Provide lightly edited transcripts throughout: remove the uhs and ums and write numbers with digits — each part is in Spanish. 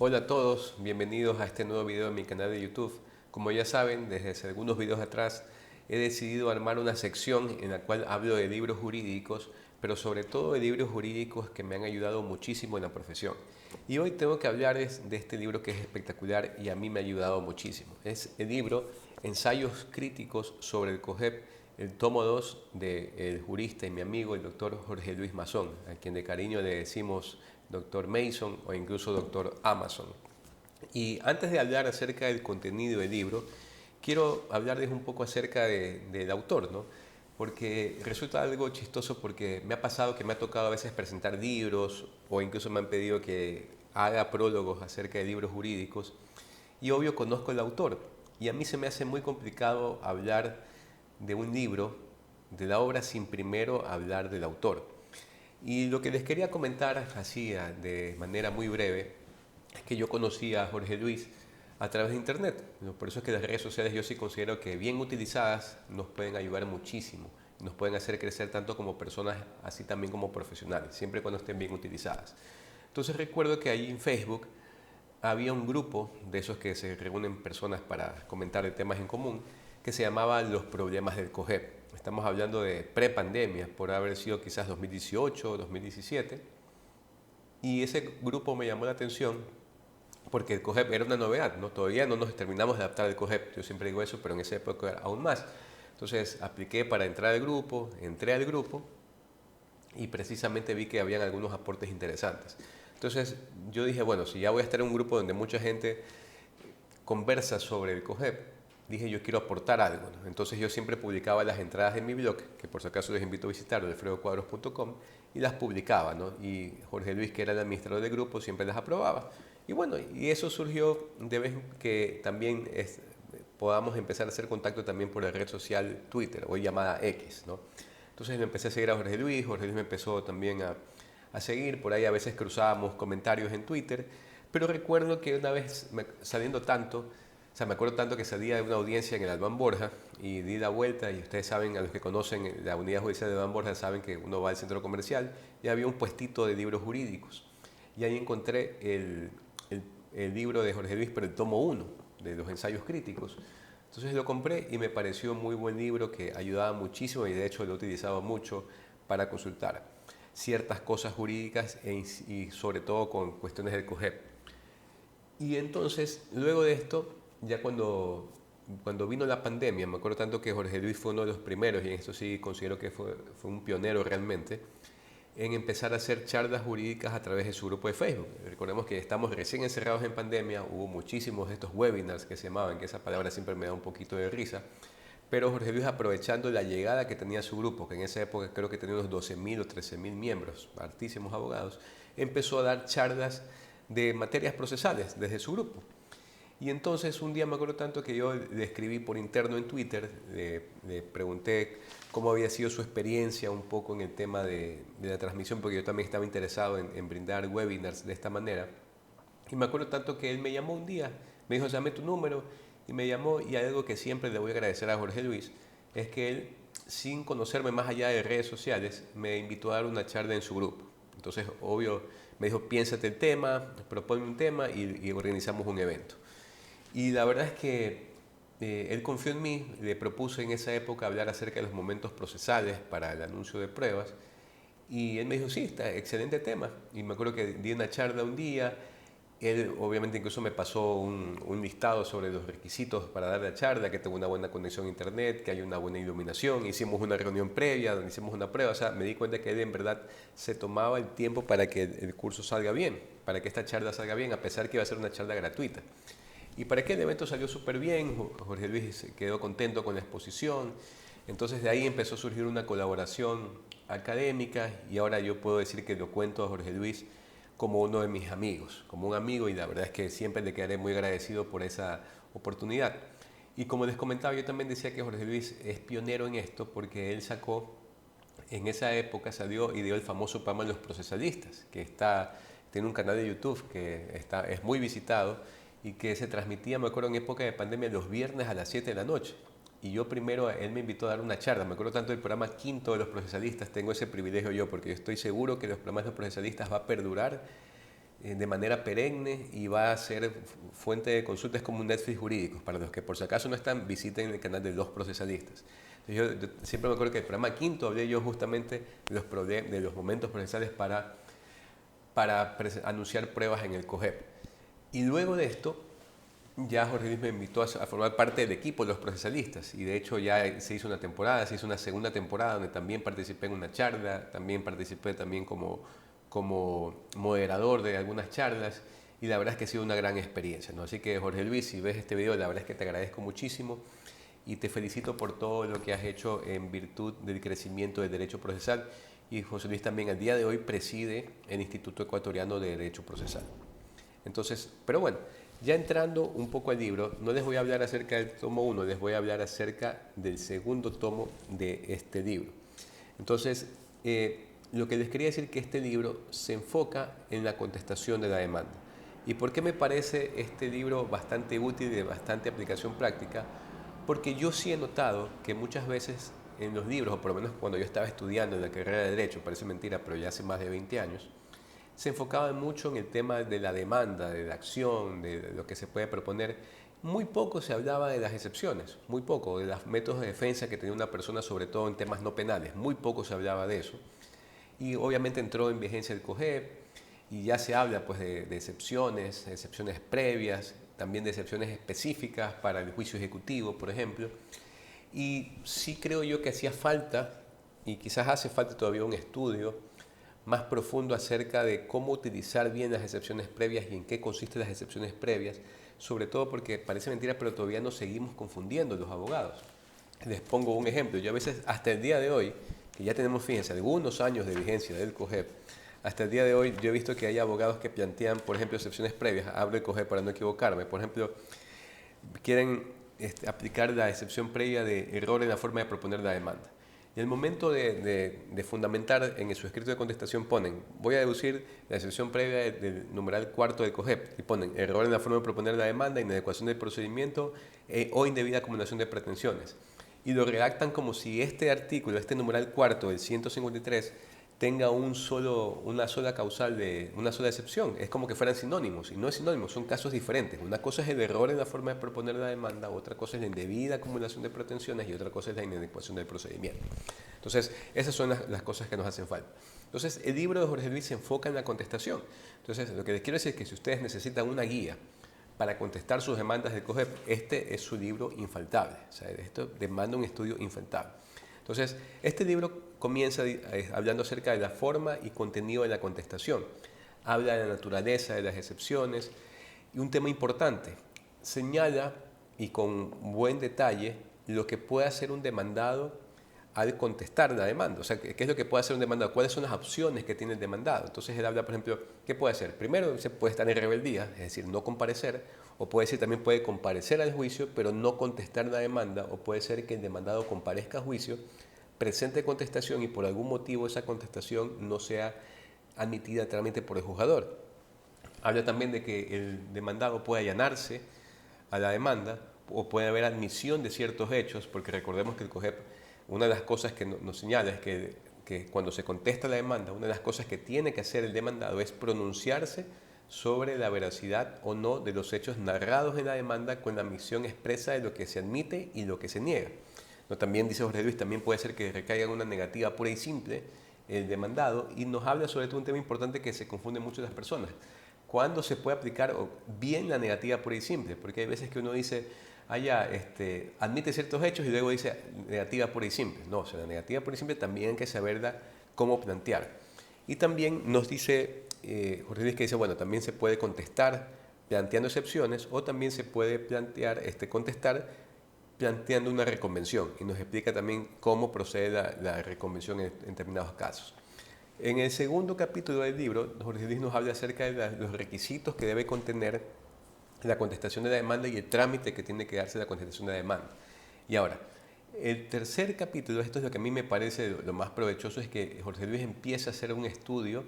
Hola a todos, bienvenidos a este nuevo video en mi canal de YouTube. Como ya saben, desde hace algunos videos atrás he decidido armar una sección en la cual hablo de libros jurídicos, pero sobre todo de libros jurídicos que me han ayudado muchísimo en la profesión. Y hoy tengo que hablarles de este libro que es espectacular y a mí me ha ayudado muchísimo. Es el libro Ensayos críticos sobre el COGEP, el tomo 2 del jurista y mi amigo, el doctor Jorge Luis Mazón, a quien de cariño le decimos doctor Mason o incluso doctor Amazon. Y antes de hablar acerca del contenido del libro, quiero hablarles un poco acerca del autor, ¿no? Porque resulta algo chistoso porque me ha pasado que me ha tocado a veces presentar libros o incluso me han pedido que haga prólogos acerca de libros jurídicos y obvio conozco el autor y a mí se me hace muy complicado hablar de un libro, de la obra, sin primero hablar del autor. Y lo que les quería comentar así de manera muy breve es que yo conocí a Jorge Luis a través de internet. Por eso es que las redes sociales yo sí considero que bien utilizadas nos pueden ayudar muchísimo. Nos pueden hacer crecer tanto como personas, así también como profesionales, siempre cuando estén bien utilizadas. Entonces recuerdo que allí en Facebook había un grupo de esos que se reúnen personas para comentar de temas en común que se llamaba Los Problemas del COGEP. Estamos hablando de prepandemia, por haber sido quizás 2018 o 2017. Y ese grupo me llamó la atención porque el COGEP era una novedad, ¿no? Todavía no nos terminamos de adaptar al COGEP, yo siempre digo eso, pero en esa época era aún más. Entonces apliqué para entrar al grupo, entré al grupo y precisamente vi que habían algunos aportes interesantes. Entonces yo dije, bueno, si ya voy a estar en un grupo donde mucha gente conversa sobre el COGEP, dije yo quiero aportar algo, ¿no? Entonces yo siempre publicaba las entradas en mi blog, que por si acaso les invito a visitar, alfredocuadros.com, y las publicaba, ¿no? Y Jorge Luis, que era el administrador del grupo, siempre las aprobaba. Y bueno, y eso surgió de vez que también podamos empezar a hacer contacto también por la red social Twitter, hoy llamada X, ¿no? Entonces le empecé a seguir a Jorge Luis me empezó también a seguir, por ahí a veces cruzábamos comentarios en Twitter, pero recuerdo que una vez saliendo tanto, o sea, me acuerdo tanto que salía de una audiencia en el Albán Borja y di la vuelta y ustedes saben, a los que conocen la unidad judicial de Albán Borja saben que uno va al centro comercial y había un puestito de libros jurídicos y ahí encontré el libro de Jorge Luis, pero el tomo 1 de los ensayos críticos. Entonces lo compré y me pareció muy buen libro que ayudaba muchísimo y de hecho lo utilizaba mucho para consultar ciertas cosas jurídicas y sobre todo con cuestiones del COGEP. Y entonces, luego de esto, ya cuando vino la pandemia, me acuerdo tanto que Jorge Luis fue uno de los primeros, y en esto sí considero que fue un pionero realmente, en empezar a hacer charlas jurídicas a través de su grupo de Facebook. Recordemos que estamos recién encerrados en pandemia, hubo muchísimos de estos webinars que se llamaban, que esa palabra siempre me da un poquito de risa, pero Jorge Luis, aprovechando la llegada que tenía su grupo, que en esa época creo que tenía unos 12.000 o 13.000 miembros, altísimos abogados, empezó a dar charlas de materias procesales desde su grupo. Y entonces un día me acuerdo tanto que yo le escribí por interno en Twitter, le pregunté cómo había sido su experiencia un poco en el tema de la transmisión, porque yo también estaba interesado en brindar webinars de esta manera. Y me acuerdo tanto que él me llamó un día, me dijo, llame tu número, y me llamó, y algo que siempre le voy a agradecer a Jorge Luis, es que él, sin conocerme más allá de redes sociales, me invitó a dar una charla en su grupo. Entonces, obvio, me dijo, piénsate el tema, propone un tema y organizamos un evento. Y la verdad es que él confió en mí, le propuse en esa época hablar acerca de los momentos procesales para el anuncio de pruebas y él me dijo, sí, está excelente tema. Y me acuerdo que di una charla un día, él obviamente incluso me pasó un listado sobre los requisitos para dar la charla, que tenga una buena conexión a internet, que haya una buena iluminación, hicimos una reunión previa donde hicimos una prueba, o sea, me di cuenta que él en verdad se tomaba el tiempo para que el curso salga bien, para que esta charla salga bien, a pesar que iba a ser una charla gratuita. Y para que el evento salió súper bien, Jorge Luis quedó contento con la exposición, entonces de ahí empezó a surgir una colaboración académica y ahora yo puedo decir que lo cuento a Jorge Luis como uno de mis amigos, como un amigo y la verdad es que siempre le quedaré muy agradecido por esa oportunidad. Y como les comentaba, yo también decía que Jorge Luis es pionero en esto porque él sacó, en esa época salió y dio el famoso programa Los Procesalistas, que tiene un canal de YouTube que es muy visitado y que se transmitía, me acuerdo, en época de pandemia los viernes a las 7 de la noche. Y yo primero, él me invitó a dar una charla, me acuerdo tanto del programa quinto de los procesalistas, tengo ese privilegio yo, porque yo estoy seguro que los programas de los procesalistas va a perdurar de manera perenne y va a ser fuente de consulta, es como un Netflix jurídico. Para los que por si acaso no están, visiten el canal de Los Procesalistas. Yo siempre me acuerdo que el programa quinto hablé yo justamente de los momentos procesales para anunciar pruebas en el COGEP. Y luego de esto, ya Jorge Luis me invitó a formar parte del equipo de Los Procesalistas, y de hecho ya se hizo una temporada, se hizo una segunda temporada donde también participé en una charla, también participé también como moderador de algunas charlas, y la verdad es que ha sido una gran experiencia, ¿no? Así que Jorge Luis, si ves este video, la verdad es que te agradezco muchísimo y te felicito por todo lo que has hecho en virtud del crecimiento del derecho procesal. Y José Luis también al día de hoy preside el Instituto Ecuatoriano de Derecho Procesal. Entonces, pero bueno, ya entrando un poco al libro, no les voy a hablar acerca del tomo 1, les voy a hablar acerca del segundo tomo de este libro. Entonces, lo que les quería decir es que este libro se enfoca en la contestación de la demanda. ¿Y por qué me parece este libro bastante útil y de bastante aplicación práctica? Porque yo sí he notado que muchas veces en los libros, o por lo menos cuando yo estaba estudiando en la carrera de Derecho, parece mentira, pero ya hace más de 20 años, se enfocaba mucho en el tema de la demanda, de la acción, de lo que se puede proponer. Muy poco se hablaba de las excepciones, muy poco, de los métodos de defensa que tenía una persona, sobre todo en temas no penales, muy poco se hablaba de eso. Y obviamente entró en vigencia el COGEP y ya se habla pues de excepciones previas, también de excepciones específicas para el juicio ejecutivo, por ejemplo. Y sí creo yo que hacía falta, y quizás hace falta todavía un estudio más profundo acerca de cómo utilizar bien las excepciones previas y en qué consisten las excepciones previas, sobre todo porque parece mentira, pero todavía nos seguimos confundiendo los abogados. Les pongo un ejemplo. Yo a veces, hasta el día de hoy, que ya tenemos, fíjense, algunos años de vigencia del COGEP, hasta el día de hoy yo he visto que hay abogados que plantean, por ejemplo, excepciones previas. Hablo del COGEP para no equivocarme. Por ejemplo, quieren aplicar la excepción previa de error en la forma de proponer la demanda. Y al momento de fundamentar en su escrito de contestación ponen, voy a deducir la excepción previa del numeral cuarto del COGEP, y ponen error en la forma de proponer la demanda, inadecuación del procedimiento o indebida acumulación de pretensiones. Y lo redactan como si este artículo, este numeral cuarto del 153, tenga una sola causal, una sola excepción. Es como que fueran sinónimos, y no es sinónimo, son casos diferentes. Una cosa es el error en la forma de proponer la demanda, otra cosa es la indebida acumulación de pretensiones y otra cosa es la inadecuación del procedimiento. Entonces, esas son las cosas que nos hacen falta. Entonces, el libro de Jorge Luis se enfoca en la contestación. Entonces, lo que les quiero decir es que si ustedes necesitan una guía para contestar sus demandas del COGEP, este es su libro infaltable. O sea, esto demanda un estudio infaltable. Entonces, este libro comienza hablando acerca de la forma y contenido de la contestación. Habla de la naturaleza de las excepciones y un tema importante, señala y con buen detalle lo que puede hacer un demandado al contestar la demanda. O sea, ¿qué es lo que puede hacer un demandado? ¿Cuáles son las opciones que tiene el demandado? Entonces él habla, por ejemplo, ¿qué puede hacer? Primero, se puede estar en rebeldía, es decir, no comparecer, o puede ser también puede comparecer al juicio, pero no contestar la demanda, o puede ser que el demandado comparezca a juicio, presente contestación y por algún motivo esa contestación no sea admitida claramente por el juzgador. Habla también de que el demandado puede allanarse a la demanda o puede haber admisión de ciertos hechos, porque recordemos que el COGEP, una de las cosas que nos señala es que cuando se contesta la demanda, una de las cosas que tiene que hacer el demandado es pronunciarse sobre la veracidad o no de los hechos narrados en la demanda con la admisión expresa de lo que se admite y lo que se niega. No, también dice Jorge Luis, también puede ser que recaiga en una negativa pura y simple el demandado, y nos habla sobre todo un tema importante que se confunde mucho las personas. ¿Cuándo se puede aplicar bien la negativa pura y simple? Porque hay veces que uno dice, admite ciertos hechos y luego dice negativa pura y simple. No, o sea, la negativa pura y simple también hay que saberla cómo plantear. Y también nos dice Jorge Luis que dice, bueno, también se puede contestar planteando excepciones o también se puede contestar planteando una reconvención, y nos explica también cómo procede la reconvención en determinados casos. En el segundo capítulo del libro, Jorge Luis nos habla acerca de los requisitos que debe contener la contestación de la demanda y el trámite que tiene que darse la contestación de la demanda. Y ahora, el tercer capítulo, esto es lo que a mí me parece lo más provechoso, es que Jorge Luis empieza a hacer un estudio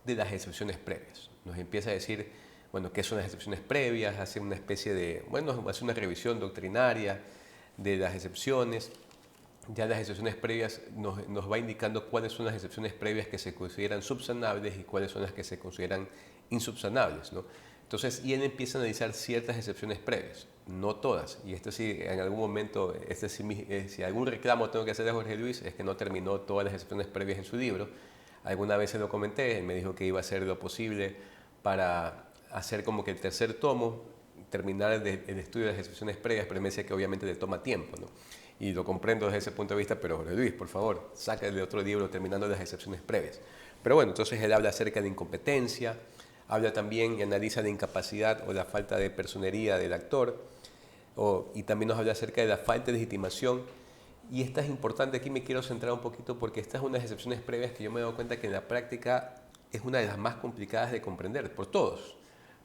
de las excepciones previas. Nos empieza a decir, bueno, qué son las excepciones previas, hace una especie de, hace una revisión doctrinaria de las excepciones. Ya las excepciones previas nos va indicando cuáles son las excepciones previas que se consideran subsanables y cuáles son las que se consideran insubsanables, ¿no? Entonces, y él empieza a analizar ciertas excepciones previas, no todas. Y esto sí, en algún momento, si algún reclamo tengo que hacer a Jorge Luis, es que no terminó todas las excepciones previas en su libro. Alguna vez se lo comenté, él me dijo que iba a hacer lo posible para hacer como que el tercer tomo, terminar el estudio de las excepciones previas, pero me decía que obviamente le toma tiempo, ¿no? Y lo comprendo desde ese punto de vista, pero Jorge Luis, por favor, sácale otro libro terminando las excepciones previas. Pero bueno, entonces él habla acerca de incompetencia, habla también y analiza la incapacidad o la falta de personería del actor, y también nos habla acerca de la falta de legitimación. Y esta es importante, aquí me quiero centrar un poquito porque esta es una de las excepciones previas que yo me he dado cuenta que en la práctica es una de las más complicadas de comprender por todos.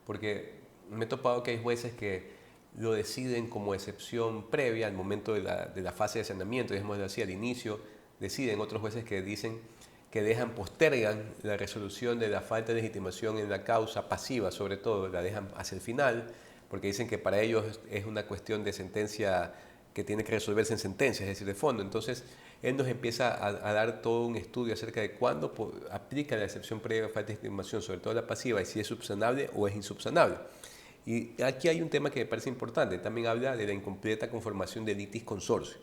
Porque me he topado que hay jueces que lo deciden como excepción previa al momento de la fase de saneamiento, digamos así, al inicio, deciden. Otros jueces que dicen que postergan la resolución de la falta de legitimación en la causa pasiva, sobre todo, la dejan hacia el final, porque dicen que para ellos es una cuestión de sentencia que tiene que resolverse en sentencia, es decir, de fondo. Entonces, él nos empieza a dar todo un estudio acerca de cuándo aplica la excepción previa a falta de legitimación, sobre todo la pasiva, y si es subsanable o es insubsanable. Y aquí hay un tema que me parece importante, también habla de la incompleta conformación de litis consorcio,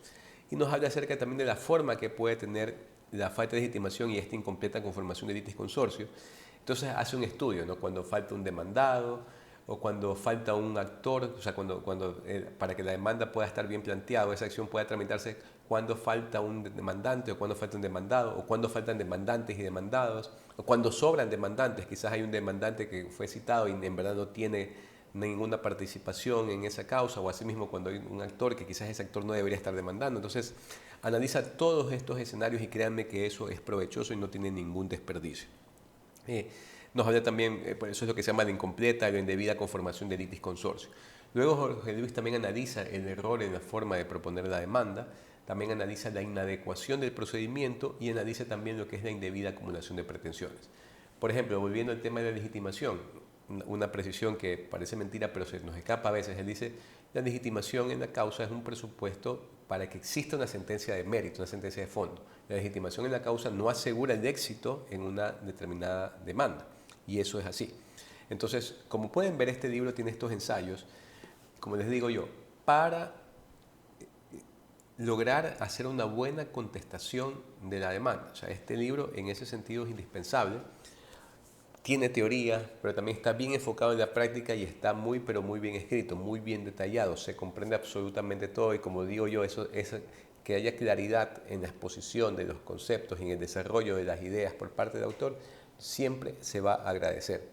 y nos habla acerca también de la forma que puede tener la falta de legitimación y esta incompleta conformación de litis consorcio. Entonces hace un estudio, ¿no? Cuando falta un demandado o cuando falta un actor, o sea, para que la demanda pueda estar bien planteada, esa acción pueda tramitarse, cuando falta un demandante o cuando falta un demandado, o cuando faltan demandantes y demandados, o cuando sobran demandantes, quizás hay un demandante que fue citado y en verdad no tiene ninguna participación en esa causa, o asimismo cuando hay un actor que quizás ese actor no debería estar demandando. Entonces analiza todos estos escenarios y créanme que eso es provechoso y no tiene ningún desperdicio. Nos habla también, por eso es lo que se llama la incompleta o indebida conformación de litis consorcio. Luego Jorge Luis también analiza el error en la forma de proponer la demanda, también analiza la inadecuación del procedimiento y analiza también lo que es la indebida acumulación de pretensiones. Por ejemplo, volviendo al tema de la legitimación, una precisión que parece mentira pero se nos escapa a veces, él dice, la legitimación en la causa es un presupuesto para que exista una sentencia de mérito, una sentencia de fondo. La legitimación en la causa no asegura el éxito en una determinada demanda, y eso es así. Entonces, como pueden ver, este libro tiene estos ensayos, como les digo yo, para lograr hacer una buena contestación de la demanda. O sea, este libro en ese sentido es indispensable. Tiene teoría, pero también está bien enfocado en la práctica y está muy, pero muy bien escrito, muy bien detallado. Se comprende absolutamente todo y como digo yo, eso es que haya claridad en la exposición de los conceptos y en el desarrollo de las ideas por parte del autor, siempre se va a agradecer.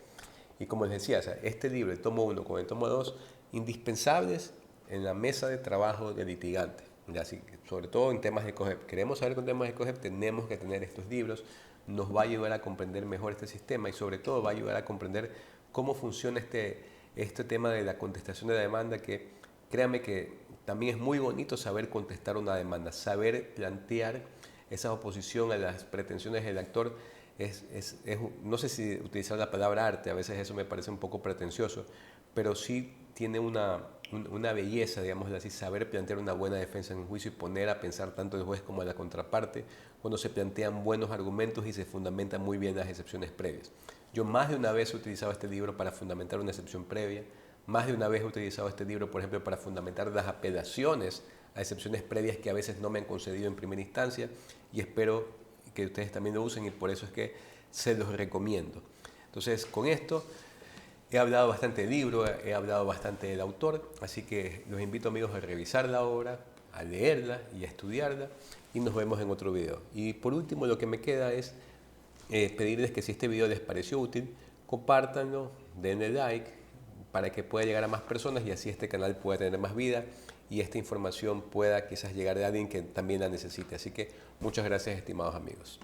Y como les decía, o sea, este libro, el tomo 1 con el tomo 2, indispensables en la mesa de trabajo del litigante. Así, sobre todo en temas de COGEP. Queremos saber con temas de COGEP, tenemos que tener estos libros. Nos va a ayudar a comprender mejor este sistema y sobre todo va a ayudar a comprender cómo funciona este tema de la contestación de la demanda, que créanme que también es muy bonito saber contestar una demanda, saber plantear esa oposición a las pretensiones del actor. No sé si utilizar la palabra arte, a veces eso me parece un poco pretencioso, pero sí tiene una belleza, digamos así, saber plantear una buena defensa en un juicio y poner a pensar tanto el juez como la contraparte cuando se plantean buenos argumentos y se fundamentan muy bien las excepciones previas. Yo más de una vez he utilizado este libro para fundamentar una excepción previa, más de una vez he utilizado este libro, por ejemplo, para fundamentar las apelaciones a excepciones previas que a veces no me han concedido en primera instancia, y espero que ustedes también lo usen y por eso es que se los recomiendo. Entonces, con esto he hablado bastante del libro, he hablado bastante del autor, así que los invito, amigos, a revisar la obra, a leerla y a estudiarla, y nos vemos en otro video. Y por último, lo que me queda es pedirles que si este video les pareció útil, compártanlo, denle like para que pueda llegar a más personas y así este canal pueda tener más vida y esta información pueda quizás llegar a alguien que también la necesite. Así que muchas gracias, estimados amigos.